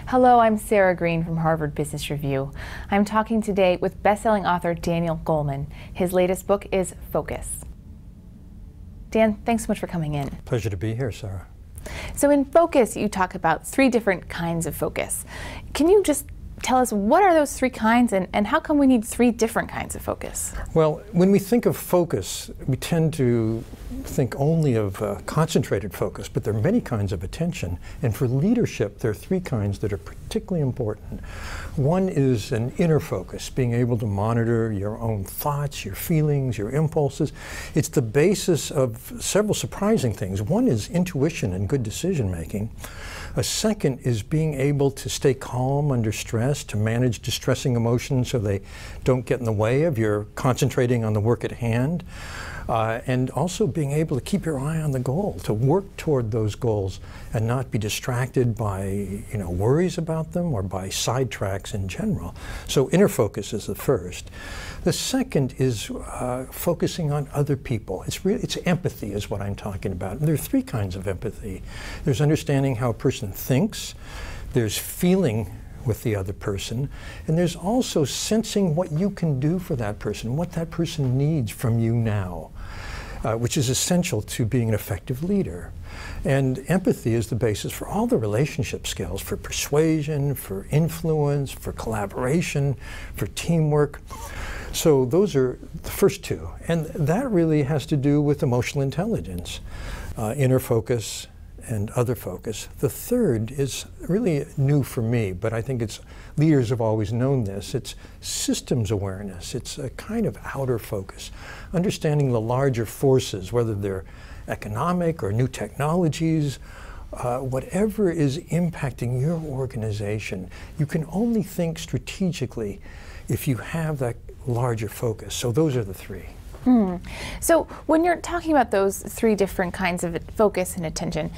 Hello, I'm Sarah Green from Harvard Business Review. I'm talking today with best-selling author Daniel Goleman. His latest book is Focus. Dan, thanks so much for coming in. Pleasure to be here, Sarah. So in Focus, you talk about 3 different kinds of focus. Can you just tell us what are those 3 kinds and how come we need 3 different kinds of focus? Well, when we think of focus, we tend to think only of concentrated focus, but there are many kinds of attention. And for leadership, there are 3 kinds that are particularly important. One is an inner focus, being able to monitor your own thoughts, your feelings, your impulses. It's the basis of several surprising things. One is intuition and good decision making. A second is being able to stay calm under stress, to manage distressing emotions so they don't get in the way of your concentrating on the work at hand. And also being able to keep your eye on the goal, to work toward those goals and not be distracted by worries about them or by sidetracks in general. So inner focus is the first. The second is focusing on other people. It's empathy is what I'm talking about. And there are 3 kinds of empathy. There's understanding how a person thinks, there's feeling with the other person, and there's also sensing what you can do for that person, what that person needs from you now, which is essential to being an effective leader. And empathy is the basis for all the relationship skills, for persuasion, for influence, for collaboration, for teamwork. So those are the first 2. And that really has to do with emotional intelligence, inner focus, and other focus. The third is really new for me, but I think leaders have always known this. It's systems awareness. It's a kind of outer focus, understanding the larger forces, whether they're economic or new technologies, whatever is impacting your organization. You can only think strategically if you have that larger focus. So those are the 3. So when you're talking about those 3 different kinds of focus and attention,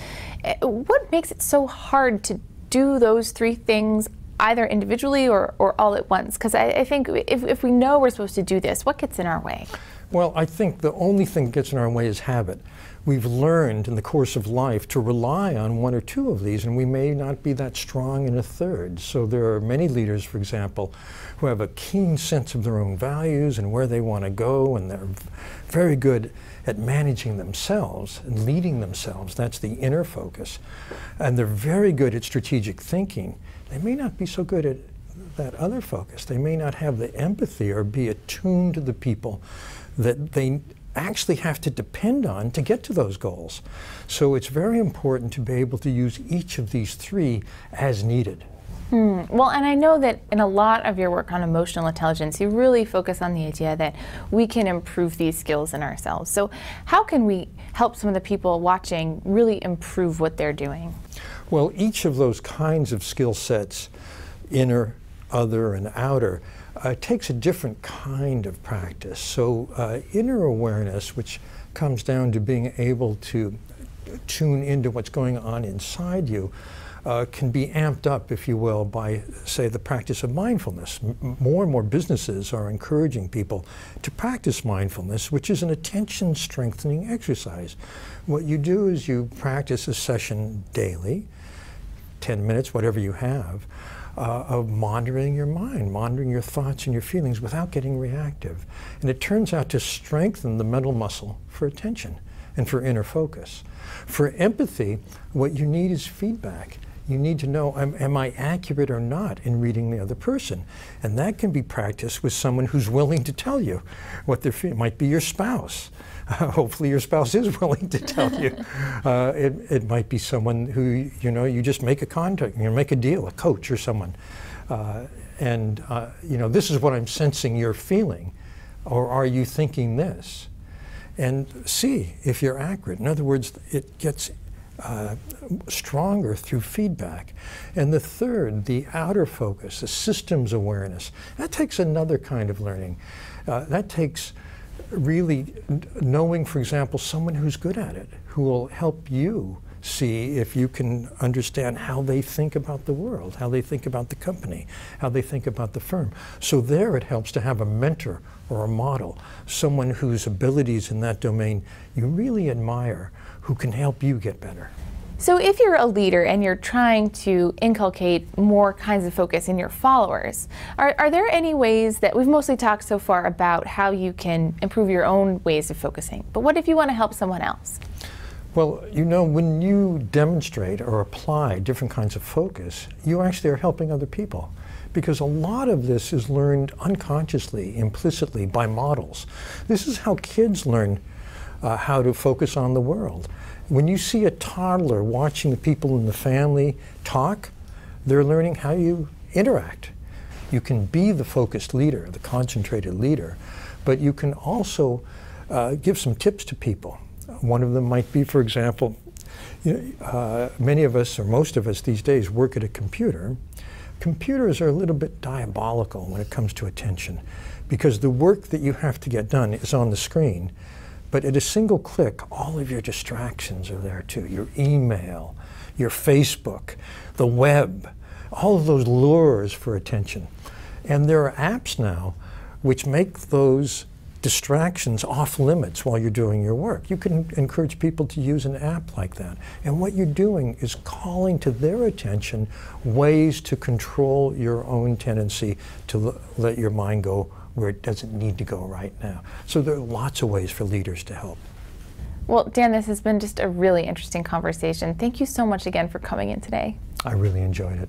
what makes it so hard to do those 3 things either individually or all at once? Because I think if we know we're supposed to do this, what gets in our way? Well, I think the only thing that gets in our way is habit. We've learned in the course of life to rely on 1 or 2 of these, and we may not be that strong in a third. So there are many leaders, for example, who have a keen sense of their own values and where they want to go, and they're very good at managing themselves and leading themselves. That's the inner focus. And they're very good at strategic thinking. They may not be so good at that other focus. They may not have the empathy or be attuned to the people that they actually have to depend on to get to those goals. So it's very important to be able to use each of these 3 as needed. Well, and I know that in a lot of your work on emotional intelligence, you really focus on the idea that we can improve these skills in ourselves. So how can we help some of the people watching really improve what they're doing? Well, each of those kinds of skill sets, inner, other, and outer, takes a different kind of practice. So inner awareness, which comes down to being able to tune into what's going on inside you, can be amped up, if you will, by, say, the practice of mindfulness. More and more businesses are encouraging people to practice mindfulness, which is an attention-strengthening exercise. What you do is you practice a session daily, 10 minutes, whatever you have, of monitoring your mind, monitoring your thoughts and your feelings without getting reactive. And it turns out to strengthen the mental muscle for attention and for inner focus. For empathy, what you need is feedback. You need to know, am I accurate or not in reading the other person? And that can be practiced with someone who's willing to tell you what they're feeling. It might be your spouse. Hopefully your spouse is willing to tell you. It might be someone who, you just make a contact, make a deal, a coach or someone. This is what I'm sensing you're feeling. Or are you thinking this? And see if you're accurate. In other words, it gets stronger through feedback. And the third, the outer focus, the systems awareness, that takes another kind of learning. That takes really knowing, for example, someone who's good at it, who will help you see if you can understand how they think about the world, how they think about the company, how they think about the firm. So there it helps to have a mentor or a model, someone whose abilities in that domain you really admire, who can help you get better. So if you're a leader and you're trying to inculcate more kinds of focus in your followers, are there any ways that we've mostly talked so far about how you can improve your own ways of focusing, but what if you want to help someone else? Well, you know, when you demonstrate or apply different kinds of focus, you actually are helping other people. Because a lot of this is learned unconsciously, implicitly by models. This is how kids learn how to focus on the world. When you see a toddler watching the people in the family talk, they're learning how you interact. You can be the focused leader, the concentrated leader, but you can also give some tips to people. One of them might be, for example, many of us, or most of us these days, work at a computer. Computers are a little bit diabolical when it comes to attention, because the work that you have to get done is on the screen. But at a single click, all of your distractions are there too. Your email, your Facebook, the web, all of those lures for attention. And there are apps now which make those distractions off limits while you're doing your work. You can encourage people to use an app like that. And what you're doing is calling to their attention ways to control your own tendency to let your mind go where it doesn't need to go right now. So there are lots of ways for leaders to help. Well, Dan, this has been just a really interesting conversation. Thank you so much again for coming in today. I really enjoyed it.